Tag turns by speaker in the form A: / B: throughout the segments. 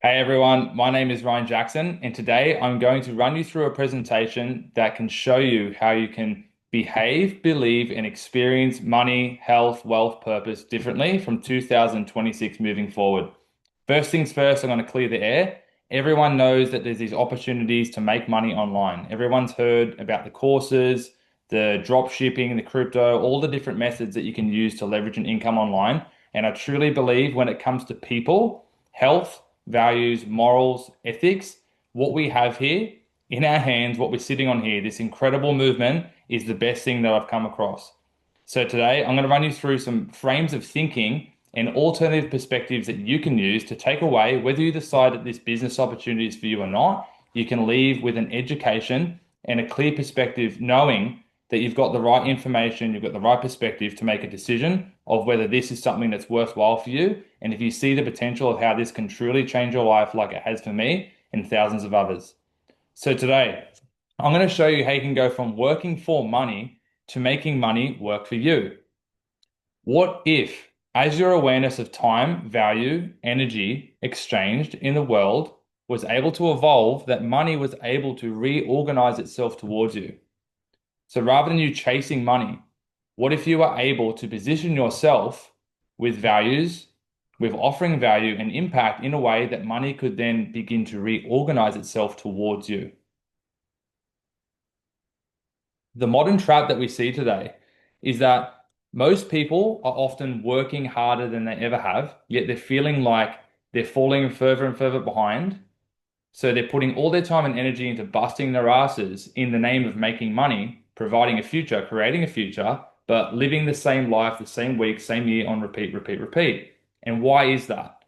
A: Hey everyone, my name is Ryan Jackson, and today I'm going to run you through a presentation that can show you how you can behave, believe, and experience money, health, wealth, purpose differently from 2026 moving forward. First things first, I'm going to clear the air. Everyone knows that there's these opportunities to make money online. Everyone's heard about the courses, the drop shipping, the crypto, all the different methods that you can use to leverage an income online. And I truly believe when it comes to people, health, values, morals, ethics, what we have here in our hands, what we're sitting on here, this incredible movement is the best thing that I've come across. So today I'm going to run you through some frames of thinking and alternative perspectives that you can use to take away whether you decide that this business opportunity is for you or not. You can leave with an education and a clear perspective, knowing that you've got the right information, you've got the right perspective to make a decision of whether this is something that's worthwhile for you. And if you see the potential of how this can truly change your life, like it has for me and thousands of others. So today, I'm going to show you how you can go from working for money to making money work for you. What if, as your awareness of time, value, energy exchanged in the world was able to evolve, that money was able to reorganize itself towards you? So rather than you chasing money, what if you are able to position yourself with values, with offering value and impact in a way that money could then begin to reorganize itself towards you? The modern trap that we see today is that most people are often working harder than they ever have, yet they're feeling like they're falling further and further behind. So they're putting all their time and energy into busting their asses in the name of making money, providing a future, creating a future, but living the same life, the same week, same year on repeat, repeat, repeat. And why is that?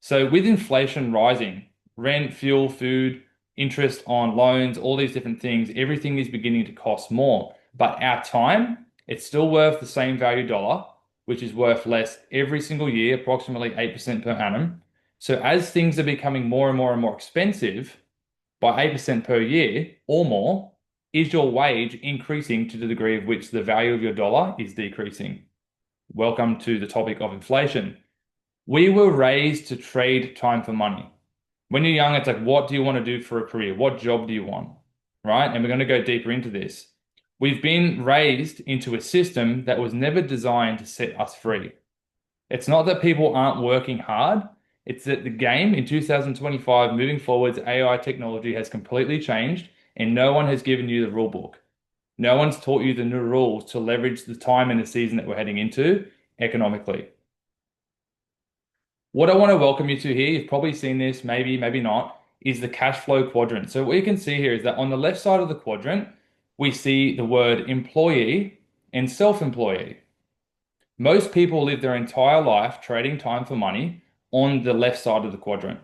A: So with inflation rising, rent, fuel, food, interest on loans, all these different things, everything is beginning to cost more. But our time, it's still worth the same value dollar, which is worth less every single year, approximately 8% per annum. So as things are becoming more and more and more expensive by 8% per year or more, is your wage increasing to the degree of which the value of your dollar is decreasing? Welcome to the topic of inflation. We were raised to trade time for money. When you're young, it's like, what do you want to do for a career? What job do you want? Right? And we're going to go deeper into this. We've been raised into a system that was never designed to set us free. It's not that people aren't working hard. It's that the game in 2025, moving forwards, AI technology has completely changed and no one has given you the rule book. No one's taught you the new rules to leverage the time and the season that we're heading into economically. What I want to welcome you to here, you've probably seen this, maybe, maybe not, is the cash flow quadrant. So what you can see here is that on the left side of the quadrant, we see the word employee and self-employee. Most people live their entire life trading time for money on the left side of the quadrant.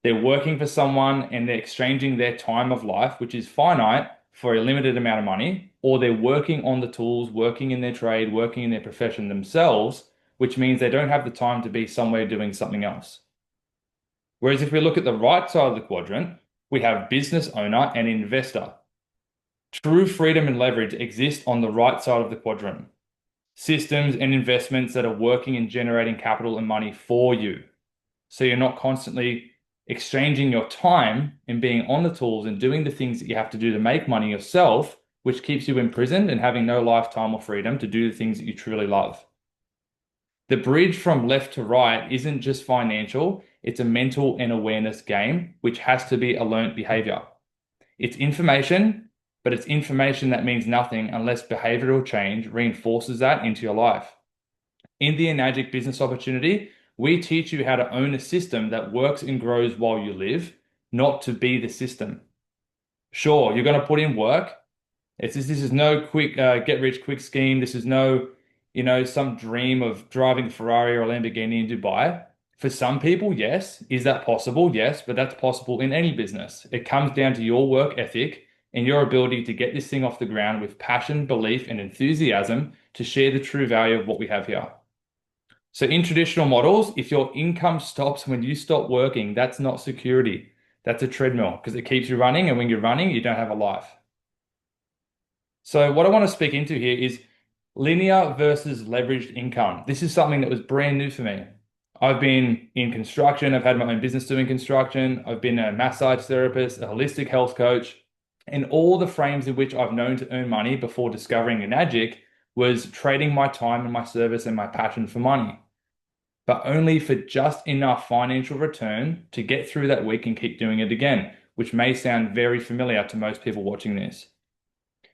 A: They're working for someone and they're exchanging their time of life, which is finite, for a limited amount of money, or they're working on the tools, working in their trade, working in their profession themselves, which means they don't have the time to be somewhere doing something else. Whereas if we look at the right side of the quadrant, we have business owner and investor. True freedom and leverage exist on the right side of the quadrant. Systems and investments that are working and generating capital and money for you. So you're not constantly exchanging your time and being on the tools and doing the things that you have to do to make money yourself, which keeps you imprisoned and having no lifetime or freedom to do the things that you truly love. The bridge from left to right isn't just financial, it's a mental and awareness game, which has to be a learnt behavior. It's information, but it's information that means nothing unless behavioral change reinforces that into your life. In the Enagic business opportunity, we teach you how to own a system that works and grows while you live, not to be the system. Sure, you're going to put in work. This is no quick get rich quick scheme. This is no, some dream of driving a Ferrari or a Lamborghini in Dubai. For some people, yes. Is that possible? Yes, but that's possible in any business. It comes down to your work ethic and your ability to get this thing off the ground with passion, belief, and enthusiasm to share the true value of what we have here. So in traditional models, if your income stops when you stop working, that's not security. That's a treadmill because it keeps you running, and when you're running, you don't have a life. So what I want to speak into here is linear versus leveraged income. This is something that was brand new for me. I've been in construction. I've had my own business doing construction. I've been a massage therapist, a holistic health coach, and all the frames in which I've known to earn money before discovering Enagic was trading my time and my service and my passion for money, but only for just enough financial return to get through that week and keep doing it again, which may sound very familiar to most people watching this.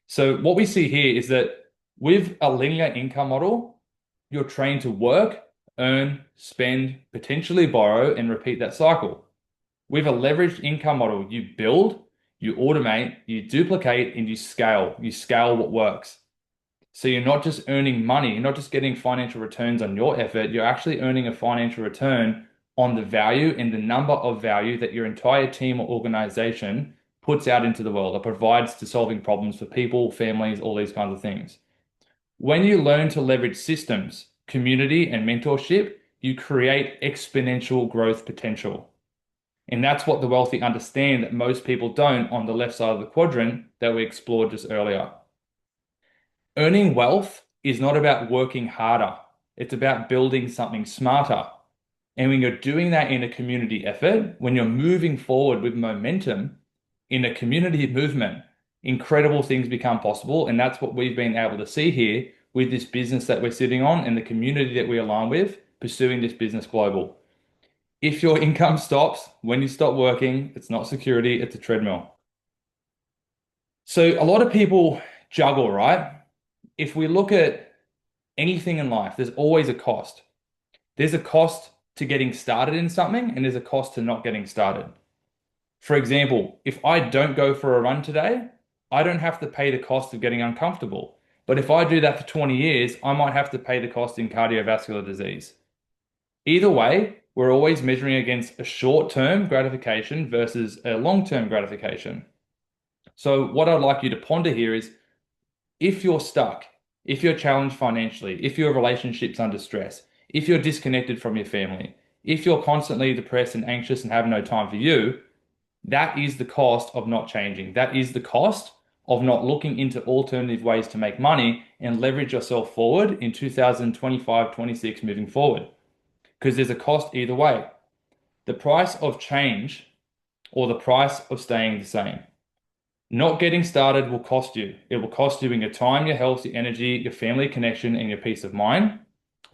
A: So what we see here is that with a linear income model, you're trained to work, earn, spend, potentially borrow, and repeat that cycle. With a leveraged income model, you build, you automate, you duplicate, and you scale. You scale what works. So you're not just earning money, you're not just getting financial returns on your effort, you're actually earning a financial return on the value and the number of value that your entire team or organization puts out into the world or provides to solving problems for people, families, all these kinds of things. When you learn to leverage systems, community, and mentorship, you create exponential growth potential. And that's what the wealthy understand that most people don't on the left side of the quadrant that we explored just earlier. Earning wealth is not about working harder. It's about building something smarter. And when you're doing that in a community effort, when you're moving forward with momentum in a community movement, incredible things become possible. And that's what we've been able to see here with this business that we're sitting on and the community that we align with, pursuing this business global. If your income stops when you stop working, it's not security, it's a treadmill. So a lot of people juggle, right? If we look at anything in life, there's always a cost. There's a cost to getting started in something, and there's a cost to not getting started. For example, if I don't go for a run today, I don't have to pay the cost of getting uncomfortable. But if I do that for 20 years, I might have to pay the cost in cardiovascular disease. Either way, we're always measuring against a short-term gratification versus a long-term gratification. So what I'd like you to ponder here is if you're stuck, if you're challenged financially, if your relationship's under stress, if you're disconnected from your family, if you're constantly depressed and anxious and have no time for you, that is the cost of not changing. That is the cost of not looking into alternative ways to make money and leverage yourself forward in 2025, 26 moving forward. Because there's a cost either way. The price of change or the price of staying the same. Not getting started will cost you. It will cost you in your time, your health, your energy, your family connection, and your peace of mind.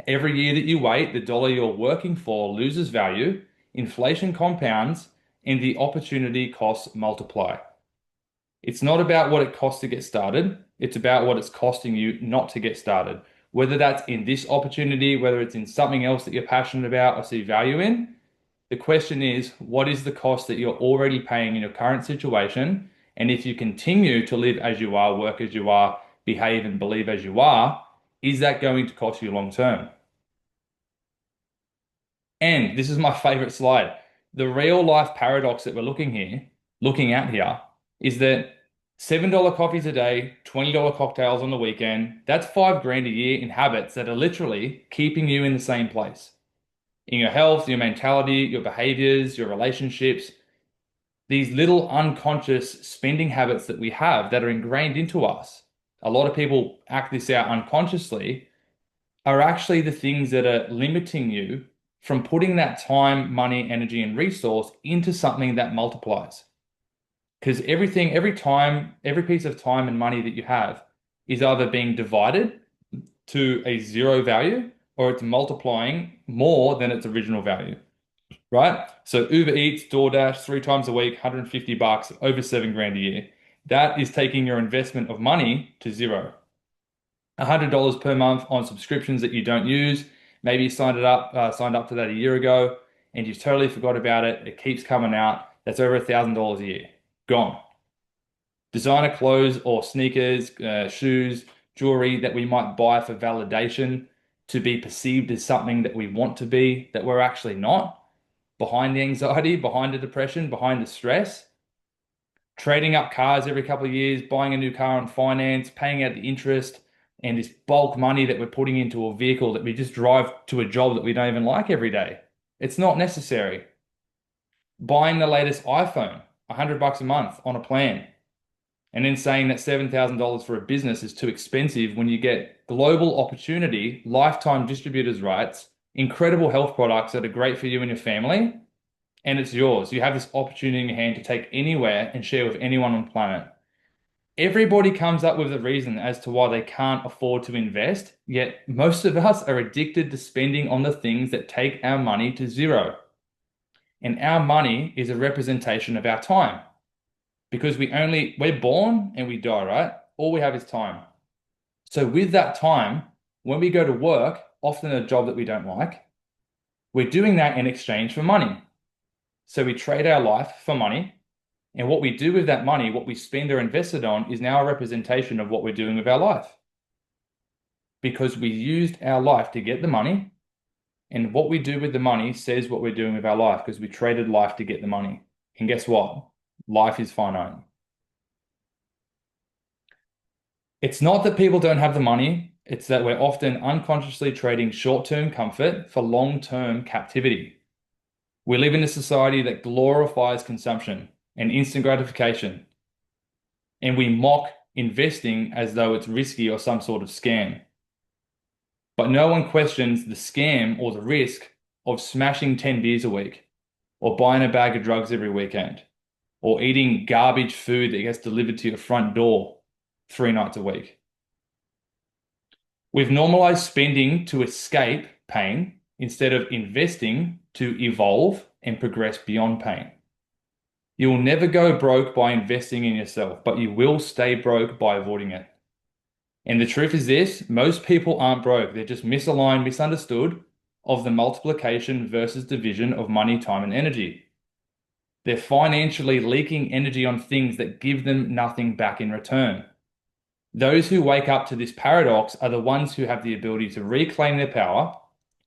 A: Every year that you wait, the dollar you're working for loses value, inflation compounds, and the opportunity costs multiply. It's not about what it costs to get started. It's about what it's costing you not to get started. Whether that's in this opportunity, whether it's in something else that you're passionate about or see value in, the question is, what is the cost that you're already paying in your current situation? And if you continue to live as you are, work as you are, behave and believe as you are, is that going to cost you long term? And this is my favorite slide. The real life paradox that we're looking at here, is that $7 coffees a day, $20 cocktails on the weekend, that's 5 grand a year in habits that are literally keeping you in the same place. In your health, your mentality, your behaviors, your relationships, these little unconscious spending habits that we have that are ingrained into us. A lot of people act this out unconsciously, are actually the things that are limiting you from putting that time, money, energy, and resource into something that multiplies. Because every time, every piece of time and money that you have is either being divided to a zero value or it's multiplying more than its original value, right? So Uber Eats, DoorDash, 3 times a week, $150, over 7 grand a year. That is taking your investment of money to zero. $100 per month on subscriptions that you don't use. Maybe you signed up for that a year ago, and you totally forgot about it. It keeps coming out. That's over $1,000 a year. Gone. Designer clothes or sneakers, shoes, jewelry that we might buy for validation to be perceived as something that we want to be, that we're actually not. Behind the anxiety, behind the depression, behind the stress. Trading up cars every couple of years, buying a new car on finance, paying out the interest, and this bulk money that we're putting into a vehicle that we just drive to a job that we don't even like every day. It's not necessary. Buying the latest iPhone, $100 a month on a plan, and then saying that $7,000 for a business is too expensive when you get global opportunity, lifetime distributors rights, incredible health products that are great for you and your family, and it's yours. You have this opportunity in your hand to take anywhere and share with anyone on the planet. Everybody comes up with a reason as to why they can't afford to invest, yet most of us are addicted to spending on the things that take our money to zero. And our money is a representation of our time because we're born and we die, right? All we have is time. So with that time, when we go to work, often a job that we don't like, we're doing that in exchange for money. So we trade our life for money. And what we do with that money, what we spend or invest it on, is now a representation of what we're doing with our life. Because we used our life to get the money, and what we do with the money says what we're doing with our life because we traded life to get the money. And guess what? Life is finite. It's not that people don't have the money, it's that we're often unconsciously trading short-term comfort for long-term captivity. We live in a society that glorifies consumption and instant gratification, and we mock investing as though it's risky or some sort of scam. But no one questions the scam or the risk of smashing 10 beers a week, or buying a bag of drugs every weekend, or eating garbage food that gets delivered to your front door 3 nights a week. We've normalized spending to escape pain instead of investing to evolve and progress beyond pain. You will never go broke by investing in yourself, but you will stay broke by avoiding it. And the truth is this, most people aren't broke. They're just misaligned, misunderstood of the multiplication versus division of money, time, and energy. They're financially leaking energy on things that give them nothing back in return. Those who wake up to this paradox are the ones who have the ability to reclaim their power,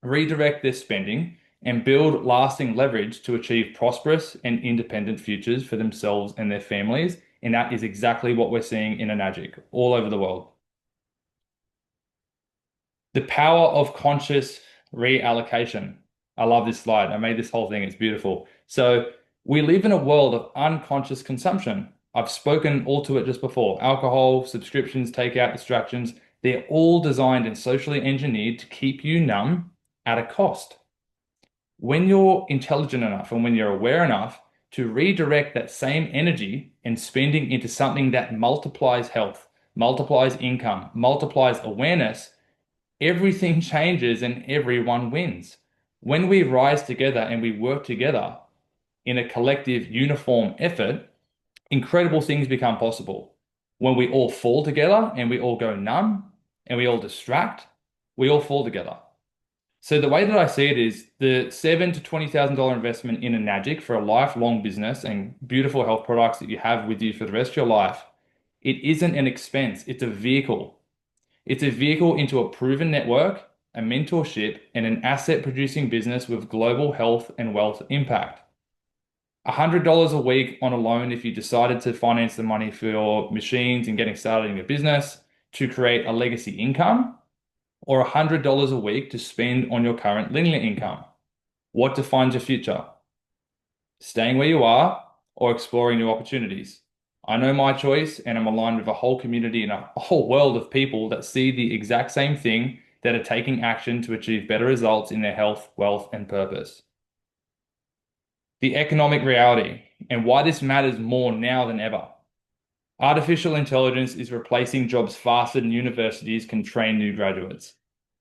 A: redirect their spending, and build lasting leverage to achieve prosperous and independent futures for themselves and their families. And that is exactly what we're seeing in Enagic all over the world. The power of conscious reallocation. I love this slide. I made this whole thing. It's beautiful. So we live in a world of unconscious consumption. I've spoken all to it just before. Alcohol, subscriptions, takeout, distractions, they're all designed and socially engineered to keep you numb at a cost. When you're intelligent enough and when you're aware enough to redirect that same energy and spending into something that multiplies health, multiplies income, multiplies awareness, everything changes and everyone wins. When we rise together and we work together in a collective uniform effort, incredible things become possible. When we all fall together and we all go numb and we all distract, we all fall together. So the way that I see it is the $7,000 to $20,000 investment in Enagic for a lifelong business and beautiful health products that you have with you for the rest of your life, it isn't an expense, it's a vehicle. It's a vehicle into a proven network, a mentorship, and an asset producing business with global health and wealth impact. $100 a week on a loan if you decided to finance the money for your machines and getting started in your business to create a legacy income, or $100 a week to spend on your current linear income. What defines your future? Staying where you are or exploring new opportunities? I know my choice, and I'm aligned with a whole community and a whole world of people that see the exact same thing, that are taking action to achieve better results in their health, wealth, and purpose. The economic reality and why this matters more now than ever. Artificial intelligence is replacing jobs faster than universities can train new graduates.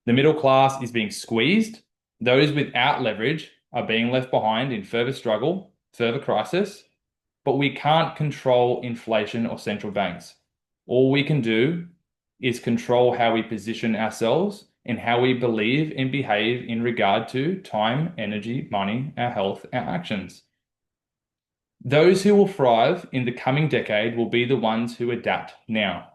A: The middle class is being squeezed. Those without leverage are being left behind in further struggle, further crisis. But we can't control inflation or central banks. All we can do is control how we position ourselves and how we believe and behave in regard to time, energy, money, our health, our actions. Those who will thrive in the coming decade will be the ones who adapt now,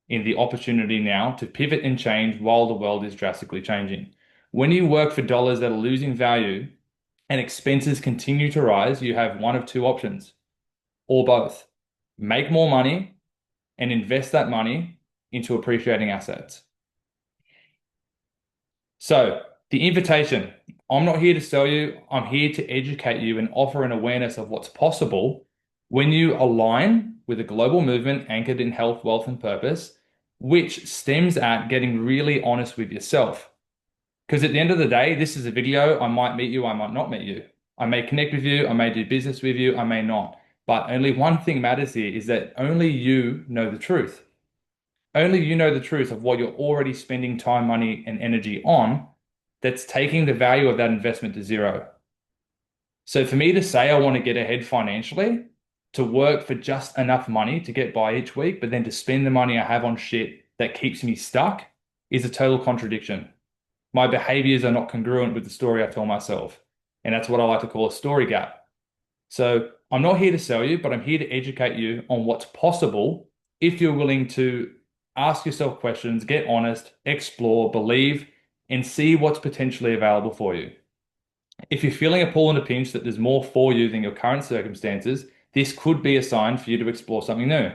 A: in the opportunity now to pivot and change while the world is drastically changing. When you work for dollars that are losing value and expenses continue to rise, you have one of two options, or both. Make more money and invest that money into appreciating assets. So, the invitation, I'm not here to sell you, I'm here to educate you and offer an awareness of what's possible when you align with a global movement anchored in health, wealth, and purpose, which stems at getting really honest with yourself. Because at the end of the day, this is a video. I might meet you, I might not meet you. I may connect with you, I may do business with you, I may not. But only one thing matters here is that only you know the truth. Only you know the truth of what you're already spending time, money, and energy on that's taking the value of that investment to zero. So for me to say I want to get ahead financially, to work for just enough money to get by each week, but then to spend the money I have on shit that keeps me stuck is a total contradiction. My behaviors are not congruent with the story I tell myself. And that's what I like to call a story gap. So I'm not here to sell you, but I'm here to educate you on what's possible if you're willing to ask yourself questions, get honest, explore, believe, and see what's potentially available for you. If you're feeling a pull and a pinch that there's more for you than your current circumstances, this could be a sign for you to explore something new.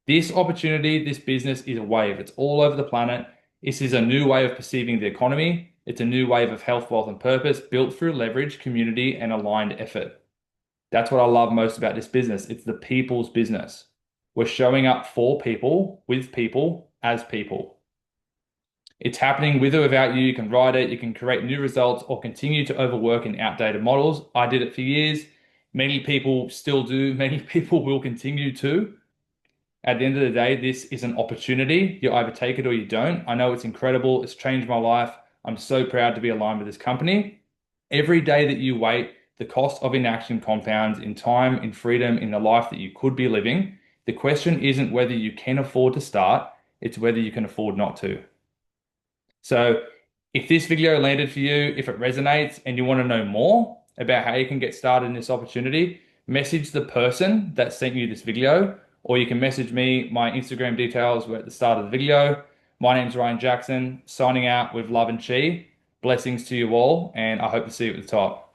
A: This opportunity, this business is a wave. It's all over the planet. This is a new way of perceiving the economy. It's a new wave of health, wealth, and purpose built through leverage, community, and aligned effort. That's what I love most about this business. It's the people's business. We're showing up for people, with people, as people. It's happening with or without you. You can write it, you can create new results, or continue to overwork in outdated models. I did it for years. Many people still do. Many people will continue to. At the end of the day, this is an opportunity. You either take it or you don't. I know it's incredible. It's changed my life. I'm so proud to be aligned with this company. Every day that you wait, the cost of inaction compounds in time, in freedom, in the life that you could be living. The question isn't whether you can afford to start, it's whether you can afford not to. So if this video landed for you, if it resonates and you want to know more about how you can get started in this opportunity, message the person that sent you this video, or you can message me. My Instagram details were at the start of the video. My name's Ryan Jackson, signing out with love and chi. Blessings to you all, and I hope to see you at the top.